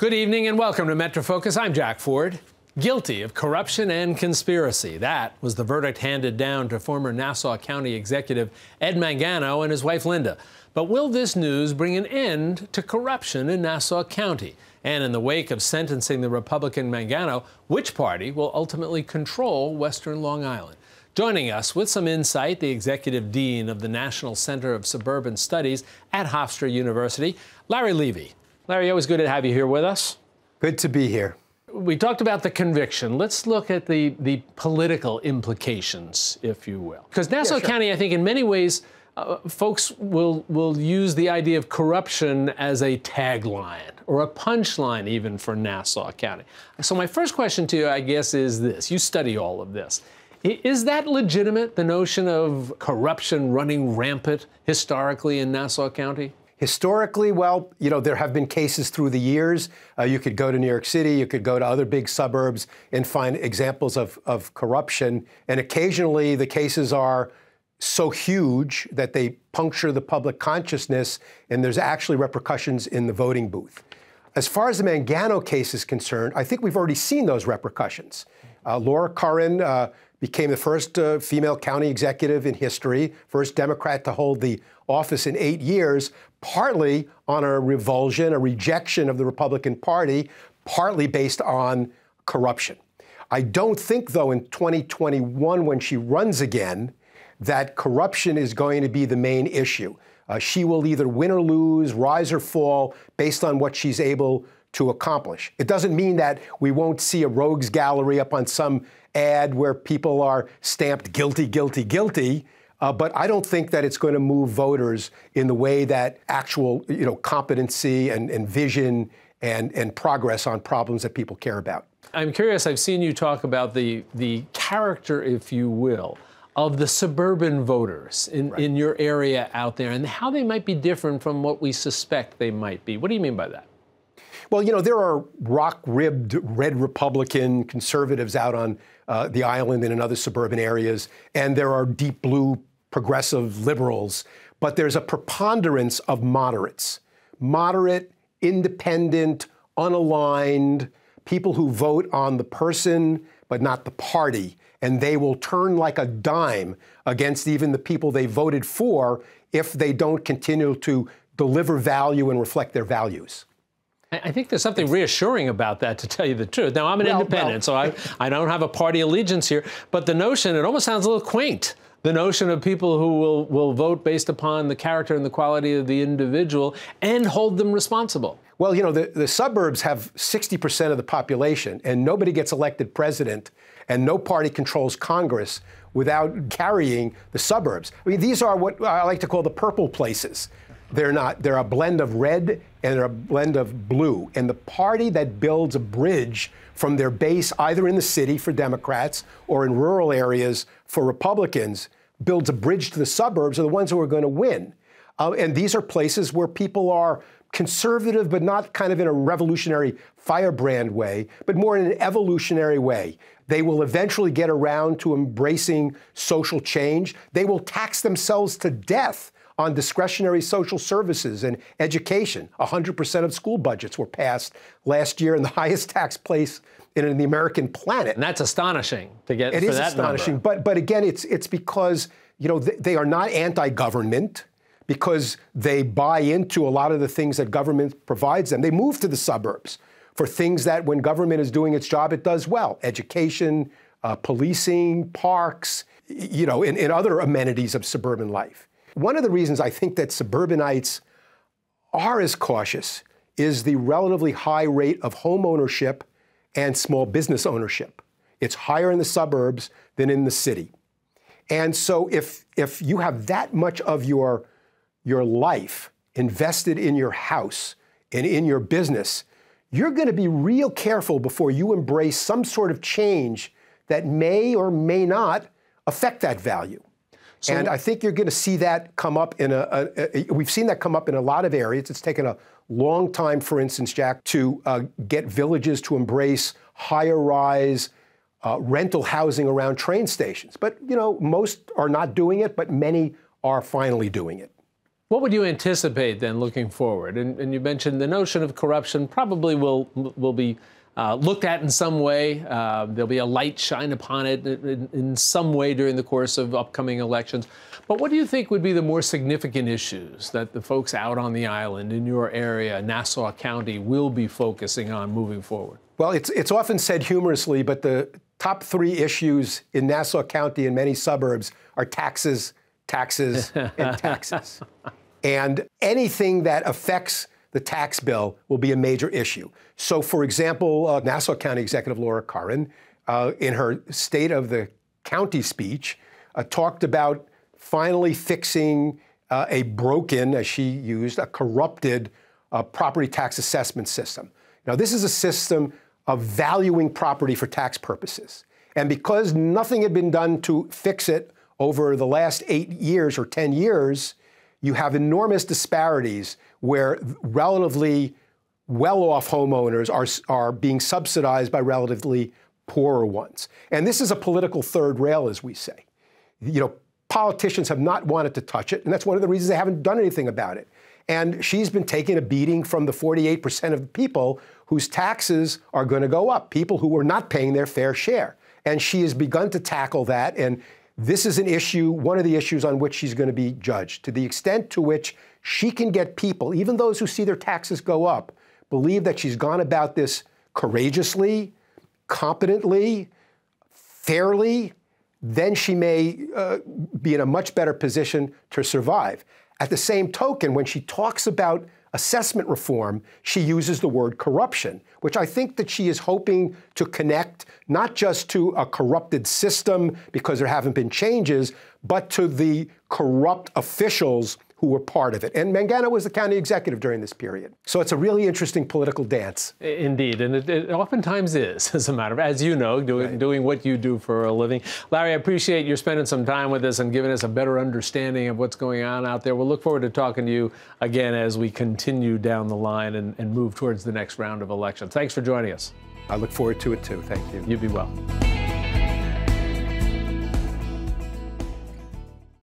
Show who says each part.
Speaker 1: Good evening and welcome to MetroFocus. I'm Jack Ford. Guilty of corruption and conspiracy. That was the verdict handed down to former Nassau County Executive Ed Mangano and his wife Linda. But will this news bring an end to corruption in Nassau County? And in the wake of sentencing the Republican Mangano, which party will ultimately control Western Long Island? Joining us with some insight, the Executive Dean of the National Center of Suburban Studies at Hofstra University, Larry Levy. Larry, always good to have you here with us.
Speaker 2: Good to be here.
Speaker 1: We talked about the conviction. Let's look at the political implications, if you will. Because Nassau County, I think in many ways, folks will use the idea of corruption as a tagline or a punchline even for Nassau County. So my first question to you, I guess, is this. You study all of this. Is that legitimate, the notion of corruption running rampant historically in Nassau County?
Speaker 2: Historically, well, there have been cases through the years. You could go to New York City, you could go to other big suburbs and find examples of corruption. And occasionally the cases are so huge that they puncture the public consciousness, and there's actually repercussions in the voting booth. As far as the Mangano case is concerned, I think we've already seen those repercussions. Laura Curran became the first female county executive in history, first Democrat to hold the office in 8 years, partly on a revulsion, a rejection of the Republican Party, partly based on corruption. I don't think, though, in 2021, when she runs again, that corruption is going to be the main issue. She will either win or lose, rise or fall, based on what she's able to accomplish. It doesn't mean that we won't see a rogues gallery up on some ad where people are stamped guilty, guilty, guilty. But I don't think that it's going to move voters in the way that actual, competency and vision and progress on problems that people care about.
Speaker 1: I'm curious, I've seen you talk about the character, if you will, of the suburban voters in your area out there and how they might be different from what we suspect they might be. What do you mean by that?
Speaker 2: Well, there are rock-ribbed red Republican conservatives out on the island and in other suburban areas, and there are deep blue progressive liberals, but there's a preponderance of moderates. Moderate, independent, unaligned, people who vote on the person but not the party, and they will turn like a dime against even the people they voted for if they don't continue to deliver value and reflect their values.
Speaker 1: I think there's something reassuring about that, to tell you the truth. Now, I'm an independent, so I don't have a party allegiance here, but the notion, it almost sounds a little quaint. The notion of people who will vote based upon the character and the quality of the individual and hold them responsible.
Speaker 2: Well, the suburbs have 60% of the population, and nobody gets elected president, and no party controls Congress without carrying the suburbs. I mean, these are what I like to call the purple places. They're a blend of red and they're a blend of blue. And the party that builds a bridge from their base, either in the city for Democrats or in rural areas for Republicans, builds a bridge to the suburbs, are the ones who are going to win. And these are places where people are conservative, but not kind of in a revolutionary firebrand way, but more in an evolutionary way. They will eventually get around to embracing social change. They will tax themselves to death on discretionary social services and education. 100% of school budgets were passed last year in the highest tax place in the American planet.
Speaker 1: And that's astonishing to get
Speaker 2: it
Speaker 1: for
Speaker 2: is
Speaker 1: that
Speaker 2: astonishing,
Speaker 1: number.
Speaker 2: But again, it's because they are not anti-government, because they buy into a lot of the things that government provides them. They move to the suburbs for things that, when government is doing its job, it does well: education, policing, parks, and other amenities of suburban life. One of the reasons I think that suburbanites are as cautious is the relatively high rate of home ownership and small business ownership. It's higher in the suburbs than in the city. And so if you have that much of your life invested in your house and in your business, you're going to be real careful before you embrace some sort of change that may or may not affect that value. And I think you're going to see that come up we've seen that come up in a lot of areas. It's taken a long time, for instance, Jack, to get villages to embrace higher rise rental housing around train stations. But, most are not doing it, but many are finally doing it.
Speaker 1: What would you anticipate then looking forward? And you mentioned the notion of corruption probably will be looked at in some way. There'll be a light shine upon it in some way during the course of upcoming elections. But what do you think would be the more significant issues that the folks out on the island in your area, Nassau County, will be focusing on moving forward? Well,
Speaker 2: it's often said humorously, but the top 3 issues in Nassau County and many suburbs are taxes, taxes, and taxes. And anything that affects the tax bill will be a major issue. So, for example, Nassau County Executive Laura Curran, in her State of the County speech, talked about finally fixing a broken, as she used, a corrupted property tax assessment system. Now, this is a system of valuing property for tax purposes. And because nothing had been done to fix it over the last 8 years or 10 years, you have enormous disparities where relatively well-off homeowners are being subsidized by relatively poorer ones. And this is a political third rail, as we say. You know, politicians have not wanted to touch it, and that's one of the reasons they haven't done anything about it. And she's been taking a beating from the 48% of people whose taxes are going to go up, people who are not paying their fair share. And she has begun to tackle that, and this is an issue, one of the issues on which she's going to be judged. To the extent to which she can get people, even those who see their taxes go up, believe that she's gone about this courageously, competently, fairly, then she may be in a much better position to survive. At the same token, when she talks about assessment reform, she uses the word corruption, which I think that she is hoping to connect not just to a corrupted system because there haven't been changes, but to the corrupt officials who were part of it. And Mangano was the county executive during this period. So it's a really interesting political dance.
Speaker 1: Indeed, and it oftentimes is, as a matter of, as you know, doing what you do for a living. Larry, I appreciate you spending some time with us and giving us a better understanding of what's going on out there. We'll look forward to talking to you again as we continue down the line and move towards the next round of elections. Thanks for joining us.
Speaker 2: I look forward to it too. Thank you.
Speaker 1: You be well.